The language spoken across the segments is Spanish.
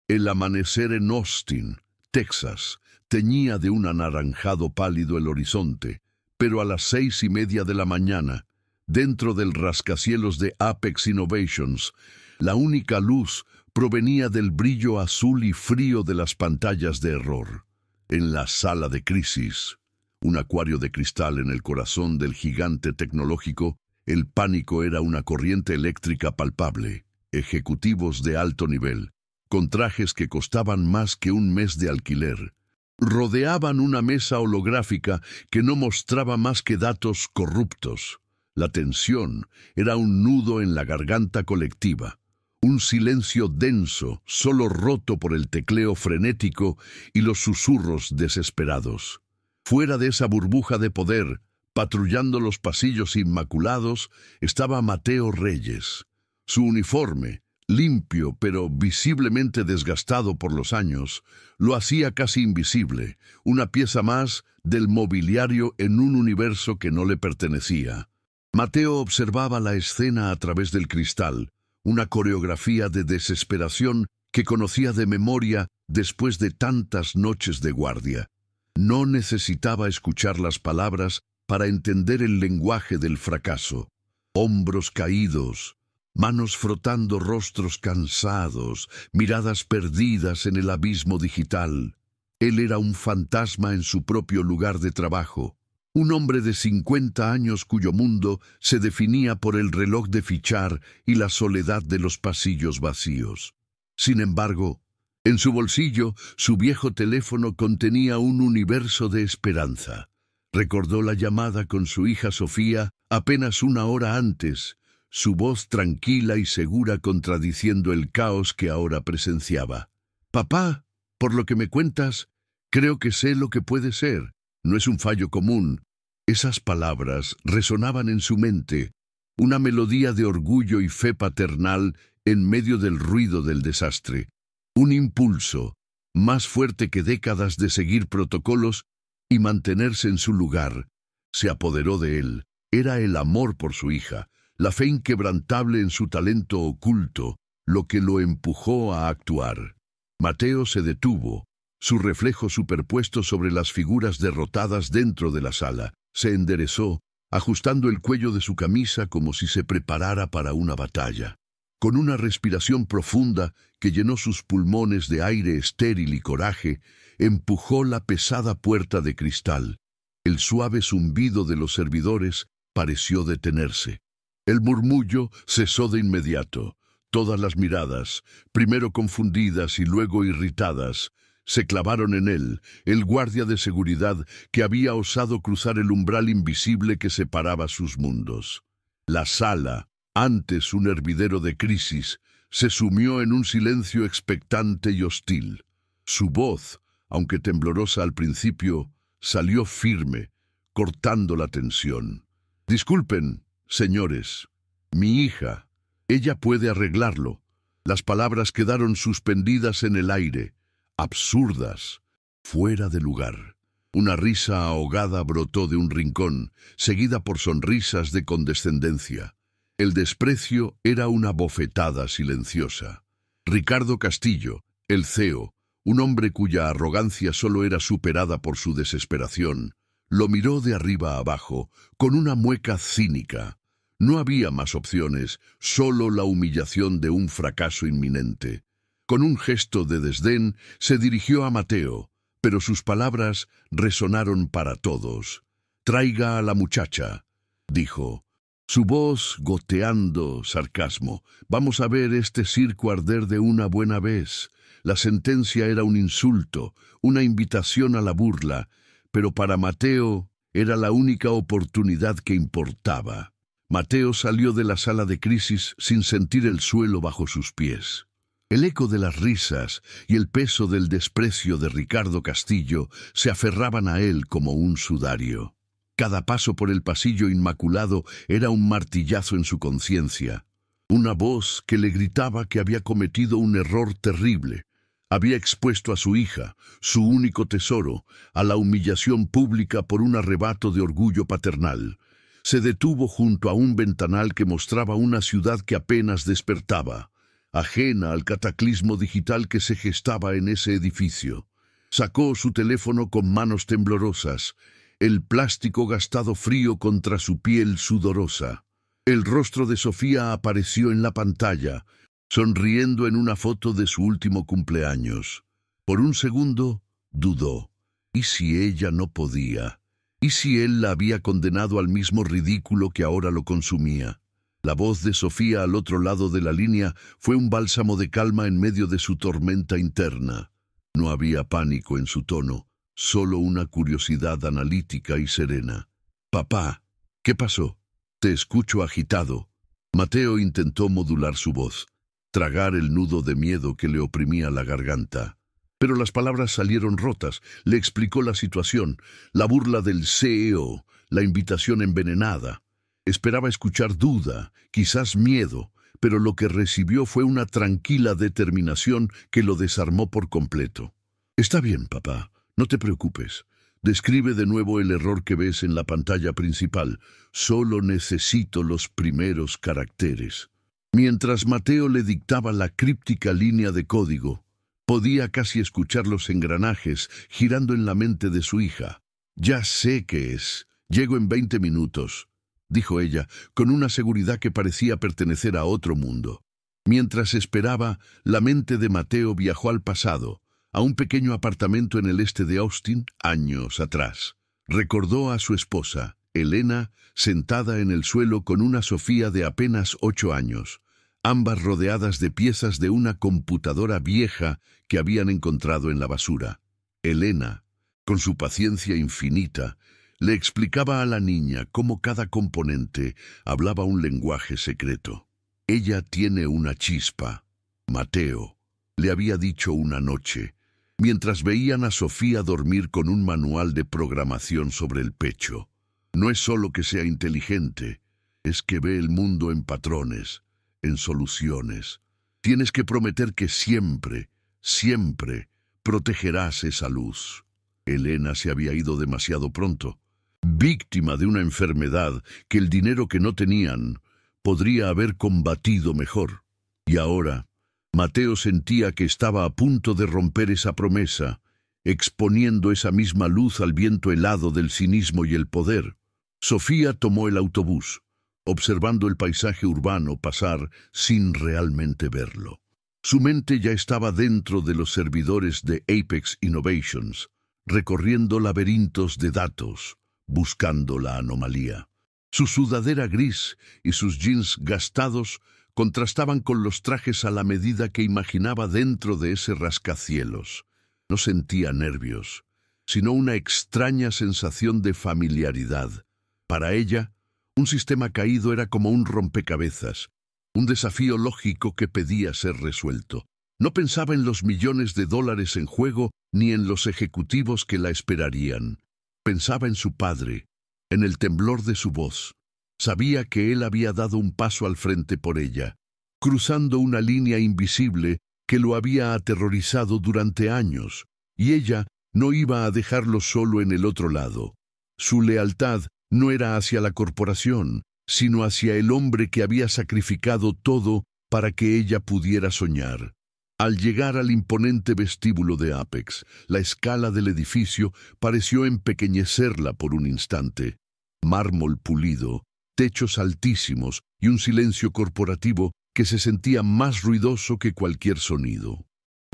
El amanecer en Austin, Texas, teñía de un anaranjado pálido el horizonte, pero a las 6:30 de la mañana, dentro del rascacielos de Apex Innovations, la única luz provenía del brillo azul y frío de las pantallas de error. En la sala de crisis, un acuario de cristal en el corazón del gigante tecnológico, el pánico era una corriente eléctrica palpable. Ejecutivos de alto nivel, con trajes que costaban más que un mes de alquiler, rodeaban una mesa holográfica que no mostraba más que datos corruptos. La tensión era un nudo en la garganta colectiva, un silencio denso, solo roto por el tecleo frenético y los susurros desesperados. Fuera de esa burbuja de poder, patrullando los pasillos inmaculados, estaba Mateo Reyes. Su uniforme, limpio pero visiblemente desgastado por los años, lo hacía casi invisible, una pieza más del mobiliario en un universo que no le pertenecía. Mateo observaba la escena a través del cristal, una coreografía de desesperación que conocía de memoria después de tantas noches de guardia. No necesitaba escuchar las palabras para entender el lenguaje del fracaso. Hombros caídos, manos frotando rostros cansados, miradas perdidas en el abismo digital. Él era un fantasma en su propio lugar de trabajo. Un hombre de 50 años cuyo mundo se definía por el reloj de fichar y la soledad de los pasillos vacíos. Sin embargo, en su bolsillo, su viejo teléfono contenía un universo de esperanza. Recordó la llamada con su hija Sofía apenas una hora antes, su voz tranquila y segura contradiciendo el caos que ahora presenciaba. «Papá, por lo que me cuentas, creo que sé lo que puede ser. No es un fallo común». Esas palabras resonaban en su mente, una melodía de orgullo y fe paternal en medio del ruido del desastre. Un impulso, más fuerte que décadas de seguir protocolos y mantenerse en su lugar, se apoderó de él. Era el amor por su hija, la fe inquebrantable en su talento oculto, lo que lo empujó a actuar. Mateo se detuvo, su reflejo superpuesto sobre las figuras derrotadas dentro de la sala. Se enderezó, ajustando el cuello de su camisa como si se preparara para una batalla. Con una respiración profunda que llenó sus pulmones de aire estéril y coraje, empujó la pesada puerta de cristal. El suave zumbido de los servidores pareció detenerse. El murmullo cesó de inmediato. Todas las miradas, primero confundidas y luego irritadas, se clavaron en él, el guardia de seguridad que había osado cruzar el umbral invisible que separaba sus mundos. La sala, antes un hervidero de crisis, se sumió en un silencio expectante y hostil. Su voz, aunque temblorosa al principio, salió firme, cortando la tensión. «Disculpen, señores, mi hija, ella puede arreglarlo». Las palabras quedaron suspendidas en el aire, absurdas, fuera de lugar. Una risa ahogada brotó de un rincón, seguida por sonrisas de condescendencia. El desprecio era una bofetada silenciosa. Ricardo Castillo, el CEO, un hombre cuya arrogancia solo era superada por su desesperación, lo miró de arriba abajo, con una mueca cínica. No había más opciones, solo la humillación de un fracaso inminente. Con un gesto de desdén, se dirigió a Mateo, pero sus palabras resonaron para todos. «Traiga a la muchacha», dijo, su voz goteando sarcasmo. «Vamos a ver este circo arder de una buena vez». La sentencia era un insulto, una invitación a la burla, pero para Mateo era la única oportunidad que importaba. Mateo salió de la sala de crisis sin sentir el suelo bajo sus pies. El eco de las risas y el peso del desprecio de Ricardo Castillo se aferraban a él como un sudario. Cada paso por el pasillo inmaculado era un martillazo en su conciencia. Una voz que le gritaba que había cometido un error terrible. Había expuesto a su hija, su único tesoro, a la humillación pública por un arrebato de orgullo paternal. Se detuvo junto a un ventanal que mostraba una ciudad que apenas despertaba. ajena al cataclismo digital que se gestaba en ese edificio. Sacó su teléfono con manos temblorosas, el plástico gastado frío contra su piel sudorosa. El rostro de Sofía apareció en la pantalla, sonriendo en una foto de su último cumpleaños. Por un segundo, dudó. ¿Y si ella no podía? ¿Y si él la había condenado al mismo ridículo que ahora lo consumía? La voz de Sofía al otro lado de la línea fue un bálsamo de calma en medio de su tormenta interna. No había pánico en su tono, solo una curiosidad analítica y serena. «Papá, ¿qué pasó? Te escucho agitado». Mateo intentó modular su voz, tragar el nudo de miedo que le oprimía la garganta. Pero las palabras salieron rotas. Le explicó la situación, la burla del CEO, la invitación envenenada. Esperaba escuchar duda, quizás miedo, pero lo que recibió fue una tranquila determinación que lo desarmó por completo. «Está bien, papá, no te preocupes. Describe de nuevo el error que ves en la pantalla principal. Solo necesito los primeros caracteres». Mientras Mateo le dictaba la críptica línea de código, podía casi escuchar los engranajes girando en la mente de su hija. «Ya sé qué es. Llego en 20 minutos», dijo ella, con una seguridad que parecía pertenecer a otro mundo. Mientras esperaba, la mente de Mateo viajó al pasado, a un pequeño apartamento en el este de Austin, años atrás. Recordó a su esposa, Elena, sentada en el suelo con una Sofía de apenas 8 años, ambas rodeadas de piezas de una computadora vieja que habían encontrado en la basura. Elena, con su paciencia infinita, le explicaba a la niña cómo cada componente hablaba un lenguaje secreto. «Ella tiene una chispa», Mateo le había dicho una noche, mientras veían a Sofía dormir con un manual de programación sobre el pecho. «No es solo que sea inteligente, es que ve el mundo en patrones, en soluciones. Tienes que prometer que siempre, siempre protegerás esa luz». Elena se había ido demasiado pronto, víctima de una enfermedad que el dinero que no tenían podría haber combatido mejor. Y ahora, Mateo sentía que estaba a punto de romper esa promesa, exponiendo esa misma luz al viento helado del cinismo y el poder. Sofía tomó el autobús, observando el paisaje urbano pasar sin realmente verlo. Su mente ya estaba dentro de los servidores de Apex Innovations, recorriendo laberintos de datos, buscando la anomalía. Su sudadera gris y sus jeans gastados contrastaban con los trajes a la medida que imaginaba dentro de ese rascacielos. No sentía nervios, sino una extraña sensación de familiaridad. Para ella, un sistema caído era como un rompecabezas, un desafío lógico que pedía ser resuelto. No pensaba en los millones de dólares en juego ni en los ejecutivos que la esperarían. Pensaba en su padre, en el temblor de su voz. Sabía que él había dado un paso al frente por ella, cruzando una línea invisible que lo había aterrorizado durante años, y ella no iba a dejarlo solo en el otro lado. Su lealtad no era hacia la corporación, sino hacia el hombre que había sacrificado todo para que ella pudiera soñar. Al llegar al imponente vestíbulo de Apex, la escala del edificio pareció empequeñecerla por un instante. Mármol pulido, techos altísimos y un silencio corporativo que se sentía más ruidoso que cualquier sonido.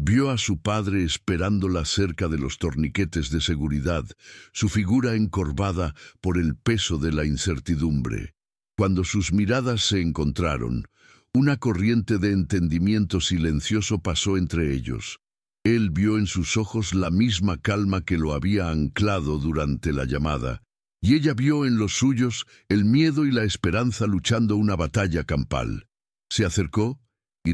Vio a su padre esperándola cerca de los torniquetes de seguridad, su figura encorvada por el peso de la incertidumbre. Cuando sus miradas se encontraron, una corriente de entendimiento silencioso pasó entre ellos. Él vio en sus ojos la misma calma que lo había anclado durante la llamada, y ella vio en los suyos el miedo y la esperanza luchando una batalla campal. Se acercó y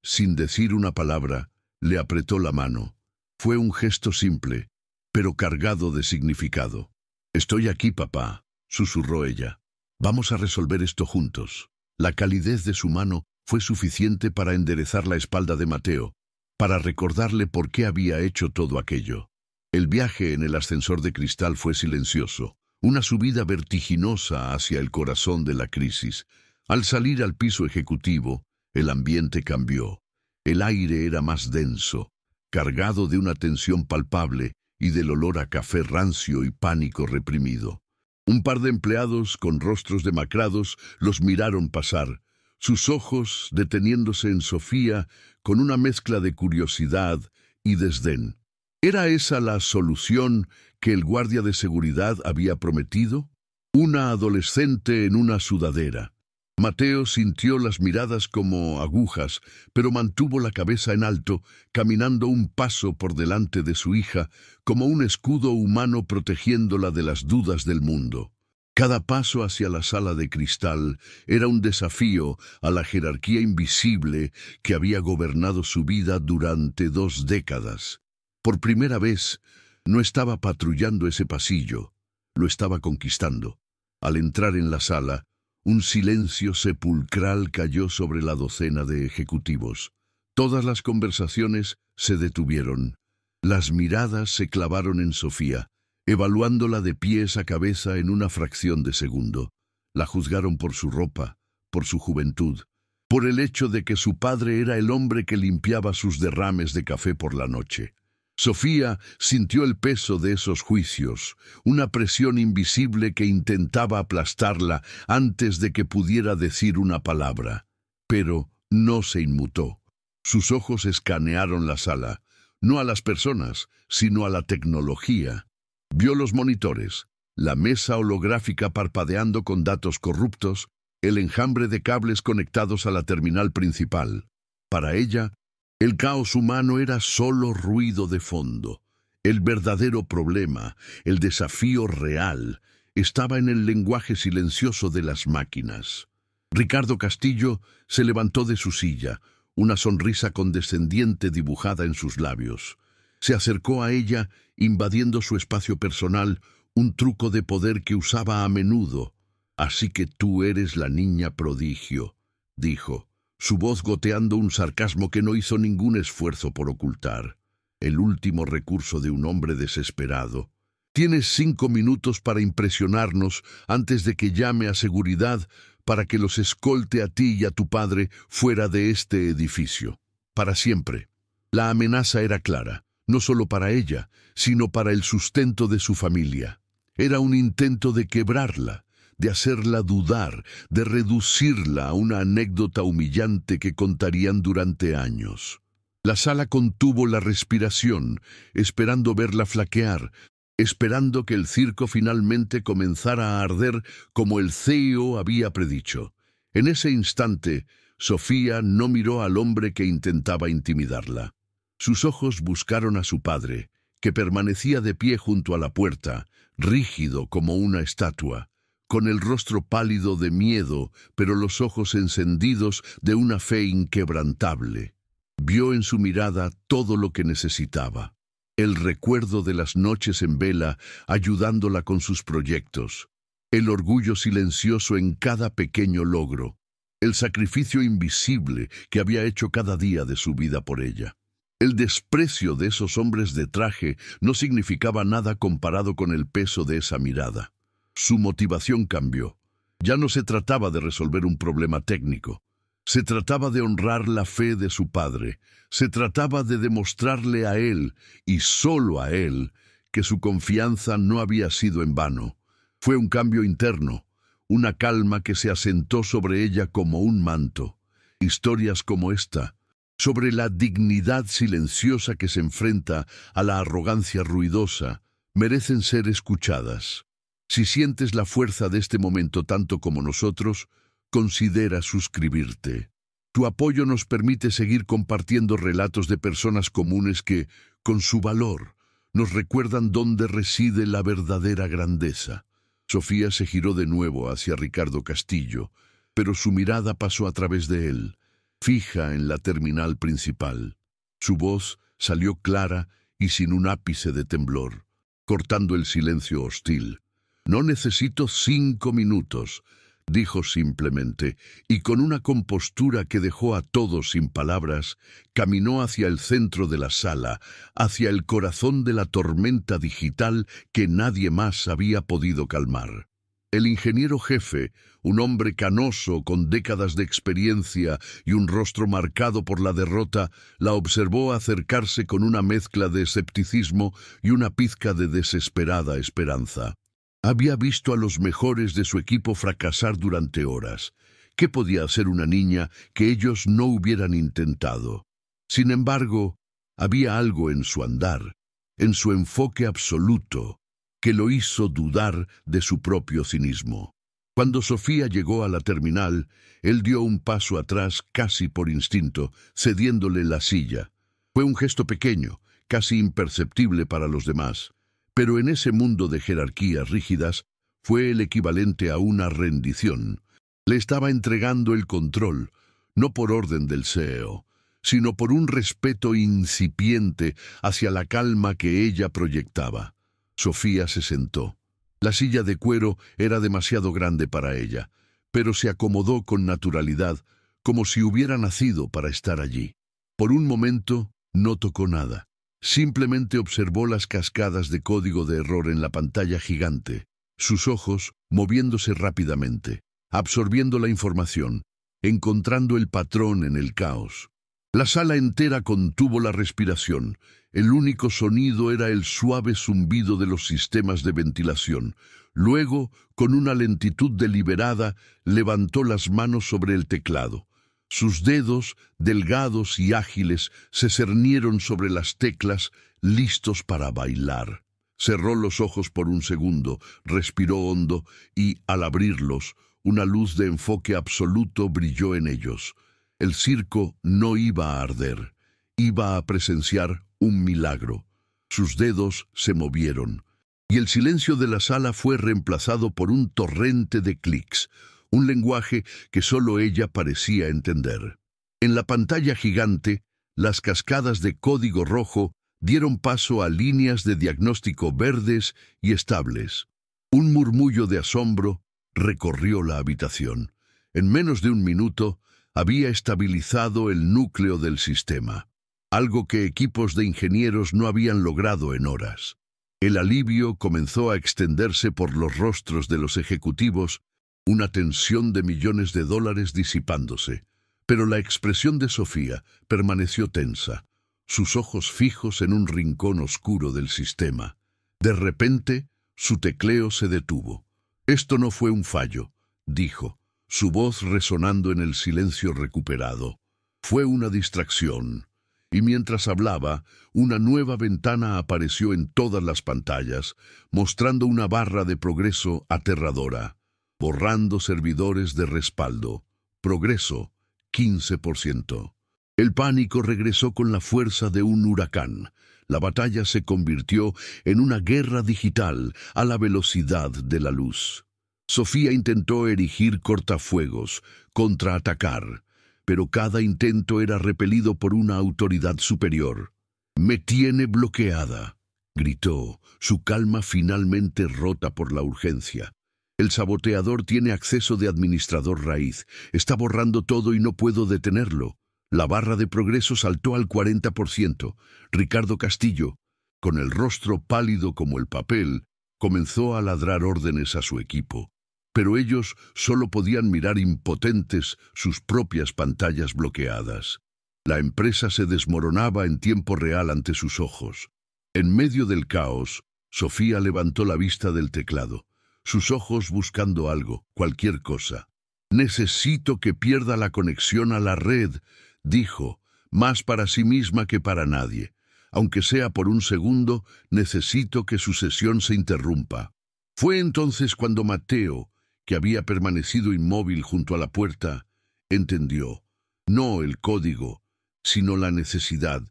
sin decir una palabra, le apretó la mano. Fue un gesto simple, pero cargado de significado. «Estoy aquí, papá», susurró ella. «Vamos a resolver esto juntos». La calidez de su mano fue suficiente para enderezar la espalda de Mateo, para recordarle por qué había hecho todo aquello. El viaje en el ascensor de cristal fue silencioso, una subida vertiginosa hacia el corazón de la crisis. Al salir al piso ejecutivo, El ambiente cambió. El aire era más denso, cargado de una tensión palpable y del olor a café rancio y pánico reprimido. Un par de empleados con rostros demacrados los miraron pasar, sus ojos deteniéndose en Sofía con una mezcla de curiosidad y desdén. ¿Era esa la solución que el guardia de seguridad había prometido? Una adolescente en una sudadera. Mateo sintió las miradas como agujas, pero mantuvo la cabeza en alto, caminando un paso por delante de su hija, como un escudo humano protegiéndola de las dudas del mundo. Cada paso hacia la sala de cristal era un desafío a la jerarquía invisible que había gobernado su vida durante 2 décadas. Por primera vez, no estaba patrullando ese pasillo, lo estaba conquistando. Al entrar en la sala, un silencio sepulcral cayó sobre la docena de ejecutivos. Todas las conversaciones se detuvieron. Las miradas se clavaron en Sofía, evaluándola de pies a cabeza en una fracción de segundo. La juzgaron por su ropa, por su juventud, por el hecho de que su padre era el hombre que limpiaba sus derrames de café por la noche. Sofía sintió el peso de esos juicios, una presión invisible que intentaba aplastarla antes de que pudiera decir una palabra. Pero no se inmutó. Sus ojos escanearon la sala, no a las personas, sino a la tecnología. Vio los monitores, la mesa holográfica parpadeando con datos corruptos, el enjambre de cables conectados a la terminal principal. Para ella, el caos humano era solo ruido de fondo. El verdadero problema, el desafío real, estaba en el lenguaje silencioso de las máquinas. Ricardo Castillo se levantó de su silla, una sonrisa condescendiente dibujada en sus labios. Se acercó a ella, invadiendo su espacio personal, un truco de poder que usaba a menudo. «Así que tú eres la niña prodigio», dijo, su voz goteando un sarcasmo que no hizo ningún esfuerzo por ocultar. El último recurso de un hombre desesperado. «Tienes 5 minutos para impresionarnos antes de que llame a seguridad para que los escolte a ti y a tu padre fuera de este edificio. Para siempre». La amenaza era clara, no solo para ella, sino para el sustento de su familia. Era un intento de quebrarla, de hacerla dudar, de reducirla a una anécdota humillante que contarían durante años. La sala contuvo la respiración, esperando verla flaquear, esperando que el circo finalmente comenzara a arder como el CEO había predicho. En ese instante, Sofía no miró al hombre que intentaba intimidarla. Sus ojos buscaron a su padre, que permanecía de pie junto a la puerta, rígido como una estatua, con el rostro pálido de miedo, pero los ojos encendidos de una fe inquebrantable. Vio en su mirada todo lo que necesitaba. El recuerdo de las noches en vela, ayudándola con sus proyectos. El orgullo silencioso en cada pequeño logro. El sacrificio invisible que había hecho cada día de su vida por ella. El desprecio de esos hombres de traje no significaba nada comparado con el peso de esa mirada. Su motivación cambió. Ya no se trataba de resolver un problema técnico. Se trataba de honrar la fe de su padre. Se trataba de demostrarle a él, y solo a él, que su confianza no había sido en vano. Fue un cambio interno, una calma que se asentó sobre ella como un manto. Historias como esta, sobre la dignidad silenciosa que se enfrenta a la arrogancia ruidosa, merecen ser escuchadas. Si sientes la fuerza de este momento tanto como nosotros, considera suscribirte. Tu apoyo nos permite seguir compartiendo relatos de personas comunes que, con su valor, nos recuerdan dónde reside la verdadera grandeza. Sofía se giró de nuevo hacia Ricardo Castillo, pero su mirada pasó a través de él, fija en la terminal principal. Su voz salió clara y sin un ápice de temblor, cortando el silencio hostil. «No necesito 5 minutos», dijo simplemente, y con una compostura que dejó a todos sin palabras, caminó hacia el centro de la sala, hacia el corazón de la tormenta digital que nadie más había podido calmar. El ingeniero jefe, un hombre canoso con décadas de experiencia y un rostro marcado por la derrota, la observó acercarse con una mezcla de escepticismo y una pizca de desesperada esperanza. Había visto a los mejores de su equipo fracasar durante horas. ¿Qué podía hacer una niña que ellos no hubieran intentado? Sin embargo, había algo en su andar, en su enfoque absoluto, que lo hizo dudar de su propio cinismo. Cuando Sofía llegó a la terminal, él dio un paso atrás casi por instinto, cediéndole la silla. Fue un gesto pequeño, casi imperceptible para los demás, pero en ese mundo de jerarquías rígidas fue el equivalente a una rendición. Le estaba entregando el control, no por orden del CEO, sino por un respeto incipiente hacia la calma que ella proyectaba. Sofía se sentó. La silla de cuero era demasiado grande para ella, pero se acomodó con naturalidad, como si hubiera nacido para estar allí. Por un momento no tocó nada. Simplemente observó las cascadas de código de error en la pantalla gigante, sus ojos moviéndose rápidamente, absorbiendo la información, encontrando el patrón en el caos. La sala entera contuvo la respiración. El único sonido era el suave zumbido de los sistemas de ventilación. Luego, con una lentitud deliberada, levantó las manos sobre el teclado. Sus dedos, delgados y ágiles, se cernieron sobre las teclas, listos para bailar. Cerró los ojos por un segundo, respiró hondo y, al abrirlos, una luz de enfoque absoluto brilló en ellos. El circo no iba a arder, iba a presenciar un milagro. Sus dedos se movieron, y el silencio de la sala fue reemplazado por un torrente de clics, un lenguaje que solo ella parecía entender. En la pantalla gigante, las cascadas de código rojo dieron paso a líneas de diagnóstico verdes y estables. Un murmullo de asombro recorrió la habitación. En menos de un minuto, había estabilizado el núcleo del sistema, algo que equipos de ingenieros no habían logrado en horas. El alivio comenzó a extenderse por los rostros de los ejecutivos, una tensión de millones de dólares disipándose. Pero la expresión de Sofía permaneció tensa, sus ojos fijos en un rincón oscuro del sistema. De repente, su tecleo se detuvo. «Esto no fue un fallo», dijo, su voz resonando en el silencio recuperado. «Fue una distracción». Y mientras hablaba, una nueva ventana apareció en todas las pantallas, mostrando una barra de progreso aterradora. Borrando servidores de respaldo. Progreso, 15%. El pánico regresó con la fuerza de un huracán. La batalla se convirtió en una guerra digital a la velocidad de la luz. Sofía intentó erigir cortafuegos, contraatacar, pero cada intento era repelido por una autoridad superior. «Me tiene bloqueada», gritó, su calma finalmente rota por la urgencia. «El saboteador tiene acceso de administrador raíz. Está borrando todo y no puedo detenerlo». La barra de progreso saltó al 40%. Ricardo Castillo, con el rostro pálido como el papel, comenzó a ladrar órdenes a su equipo. Pero ellos solo podían mirar impotentes sus propias pantallas bloqueadas. La empresa se desmoronaba en tiempo real ante sus ojos. En medio del caos, Sofía levantó la vista del teclado, sus ojos buscando algo, cualquier cosa. «Necesito que pierda la conexión a la red», dijo, más para sí misma que para nadie. «Aunque sea por un segundo, necesito que su sesión se interrumpa». Fue entonces cuando Mateo, que había permanecido inmóvil junto a la puerta, entendió, no el código, sino la necesidad,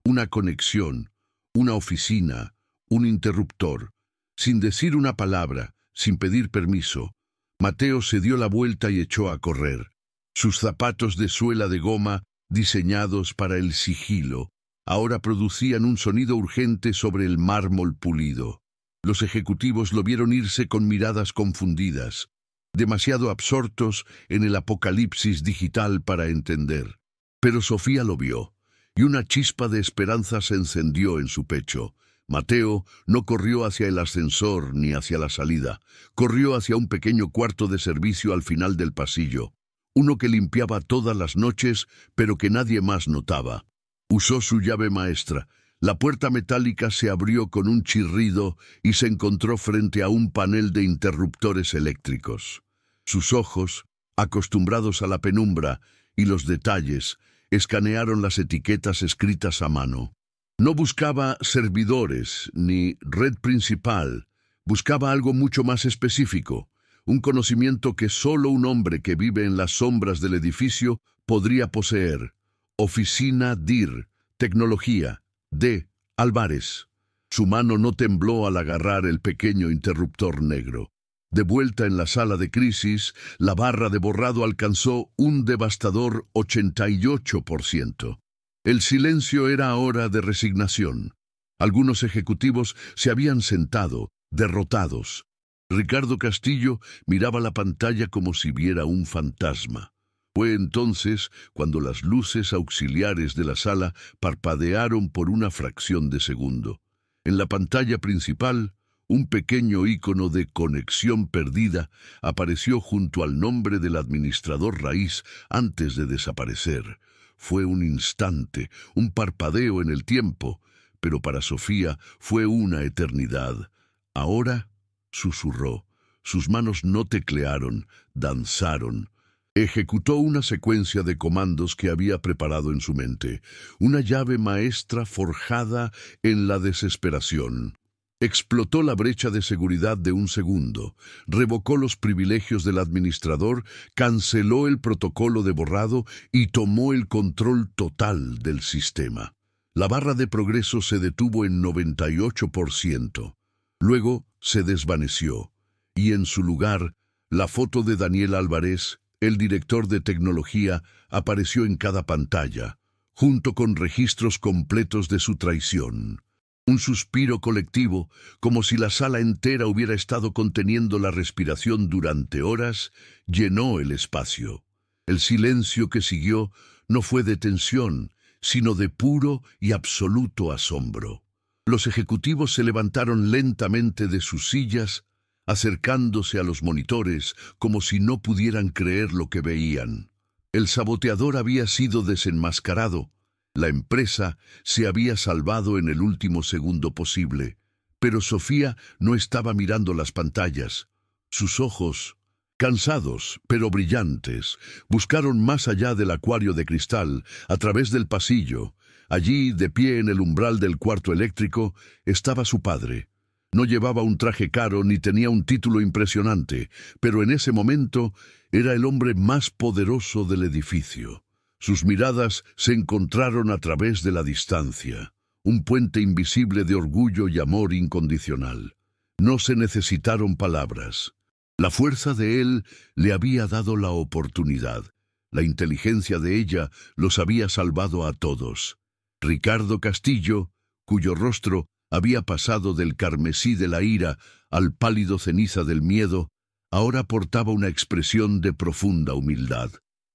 una conexión, una oficina, un interruptor. Sin decir una palabra, sin pedir permiso, Mateo se dio la vuelta y echó a correr. Sus zapatos de suela de goma, diseñados para el sigilo, ahora producían un sonido urgente sobre el mármol pulido. Los ejecutivos lo vieron irse con miradas confundidas, demasiado absortos en el apocalipsis digital para entender. Pero Sofía lo vio, y una chispa de esperanza se encendió en su pecho. Mateo no corrió hacia el ascensor ni hacia la salida. Corrió hacia un pequeño cuarto de servicio al final del pasillo, uno que limpiaba todas las noches, pero que nadie más notaba. Usó su llave maestra. La puerta metálica se abrió con un chirrido y se encontró frente a un panel de interruptores eléctricos. Sus ojos, acostumbrados a la penumbra y los detalles, escanearon las etiquetas escritas a mano. No buscaba servidores ni red principal, buscaba algo mucho más específico, un conocimiento que solo un hombre que vive en las sombras del edificio podría poseer. Oficina DIR, tecnología, D. Álvarez. Su mano no tembló al agarrar el pequeño interruptor negro. De vuelta en la sala de crisis, la barra de borrado alcanzó un devastador 88%. El silencio era ahora de resignación. Algunos ejecutivos se habían sentado, derrotados. Ricardo Castillo miraba la pantalla como si viera un fantasma. Fue entonces cuando las luces auxiliares de la sala parpadearon por una fracción de segundo. En la pantalla principal, un pequeño ícono de conexión perdida apareció junto al nombre del administrador raíz antes de desaparecer. Fue un instante, un parpadeo en el tiempo, pero para Sofía fue una eternidad. Ahora, susurró, sus manos no teclearon, danzaron. Ejecutó una secuencia de comandos que había preparado en su mente, una llave maestra forjada en la desesperación. Explotó la brecha de seguridad de un segundo, revocó los privilegios del administrador, canceló el protocolo de borrado y tomó el control total del sistema. La barra de progreso se detuvo en 98%. Luego se desvaneció, y en su lugar, la foto de Daniel Álvarez, el director de tecnología, apareció en cada pantalla, junto con registros completos de su traición. Un suspiro colectivo, como si la sala entera hubiera estado conteniendo la respiración durante horas, llenó el espacio. El silencio que siguió no fue de tensión, sino de puro y absoluto asombro. Los ejecutivos se levantaron lentamente de sus sillas, acercándose a los monitores como si no pudieran creer lo que veían. El saboteador había sido desenmascarado. La empresa se había salvado en el último segundo posible, pero Sofía no estaba mirando las pantallas. Sus ojos, cansados pero brillantes, buscaron más allá del acuario de cristal, a través del pasillo. Allí, de pie en el umbral del cuarto eléctrico, estaba su padre. No llevaba un traje caro ni tenía un título impresionante, pero en ese momento era el hombre más poderoso del edificio. Sus miradas se encontraron a través de la distancia, un puente invisible de orgullo y amor incondicional. No se necesitaron palabras. La fuerza de él le había dado la oportunidad. La inteligencia de ella los había salvado a todos. Ricardo Castillo, cuyo rostro había pasado del carmesí de la ira al pálido ceniza del miedo, ahora portaba una expresión de profunda humildad.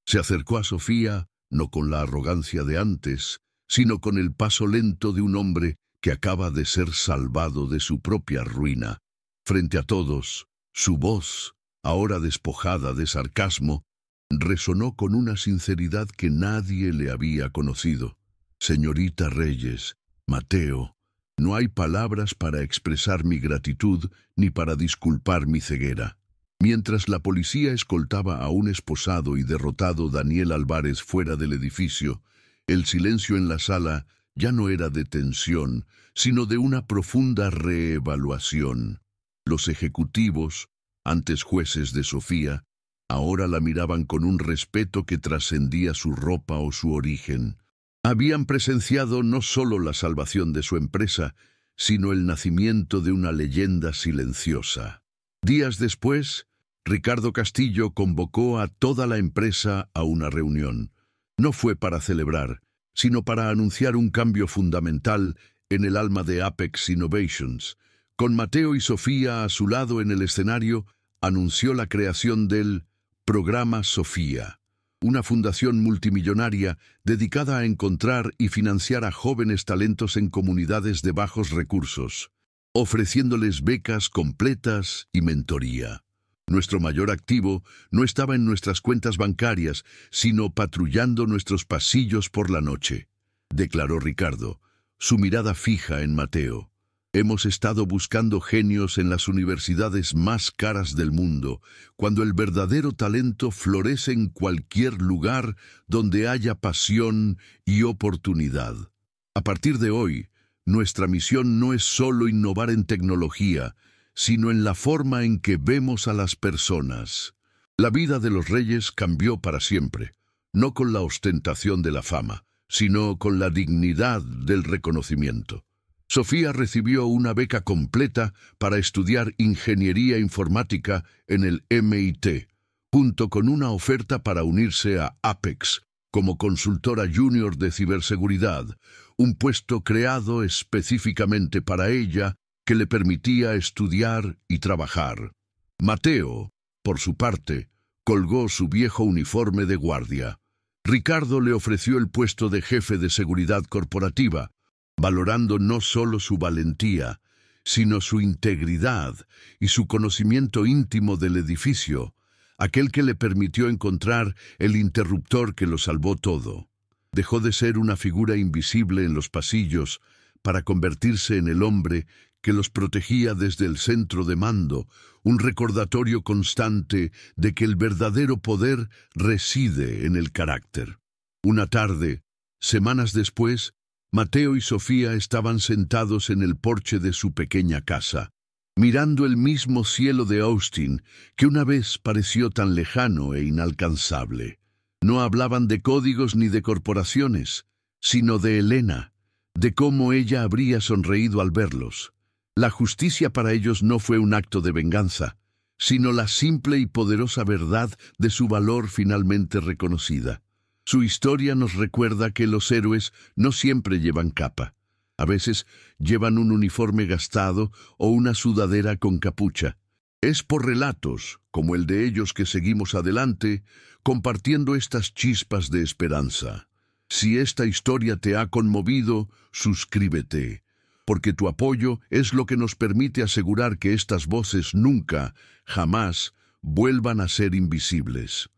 Se acercó a Sofía, no con la arrogancia de antes, sino con el paso lento de un hombre que acaba de ser salvado de su propia ruina. Frente a todos, su voz, ahora despojada de sarcasmo, resonó con una sinceridad que nadie le había conocido. Señorita Reyes, Mateo, no hay palabras para expresar mi gratitud ni para disculpar mi ceguera. Mientras la policía escoltaba a un esposado y derrotado Daniel Álvarez fuera del edificio, el silencio en la sala ya no era de tensión, sino de una profunda reevaluación. Los ejecutivos, antes jueces de Sofía, ahora la miraban con un respeto que trascendía su ropa o su origen. Habían presenciado no solo la salvación de su empresa, sino el nacimiento de una leyenda silenciosa. Días después, Ricardo Castillo convocó a toda la empresa a una reunión. No fue para celebrar, sino para anunciar un cambio fundamental en el alma de Apex Innovations. Con Mateo y Sofía a su lado en el escenario, anunció la creación del Programa Sofía, una fundación multimillonaria dedicada a encontrar y financiar a jóvenes talentos en comunidades de bajos recursos, ofreciéndoles becas completas y mentoría. Nuestro mayor activo no estaba en nuestras cuentas bancarias, sino patrullando nuestros pasillos por la noche, declaró Ricardo, su mirada fija en Mateo. Hemos estado buscando genios en las universidades más caras del mundo, cuando el verdadero talento florece en cualquier lugar donde haya pasión y oportunidad. A partir de hoy, nuestra misión no es solo innovar en tecnología, sino en la forma en que vemos a las personas. La vida de los reyes cambió para siempre, no con la ostentación de la fama, sino con la dignidad del reconocimiento. Sofía recibió una beca completa para estudiar ingeniería informática en el MIT, junto con una oferta para unirse a Apex como consultora junior de ciberseguridad, un puesto creado específicamente para ella que le permitía estudiar y trabajar. Mateo, por su parte, colgó su viejo uniforme de guardia. Ricardo le ofreció el puesto de jefe de seguridad corporativa, valorando no solo su valentía, sino su integridad y su conocimiento íntimo del edificio, aquel que le permitió encontrar el interruptor que lo salvó todo. Dejó de ser una figura invisible en los pasillos para convertirse en el hombre que los protegía desde el centro de mando, un recordatorio constante de que el verdadero poder reside en el carácter. Una tarde, semanas después, Mateo y Sofía estaban sentados en el porche de su pequeña casa, mirando el mismo cielo de Austin que una vez pareció tan lejano e inalcanzable. No hablaban de códigos ni de corporaciones, sino de Elena, de cómo ella habría sonreído al verlos. La justicia para ellos no fue un acto de venganza, sino la simple y poderosa verdad de su valor finalmente reconocida. Su historia nos recuerda que los héroes no siempre llevan capa. A veces llevan un uniforme gastado o una sudadera con capucha. Es por relatos, como el de ellos, que seguimos adelante, compartiendo estas chispas de esperanza. Si esta historia te ha conmovido, suscríbete, porque tu apoyo es lo que nos permite asegurar que estas voces nunca, jamás, vuelvan a ser invisibles.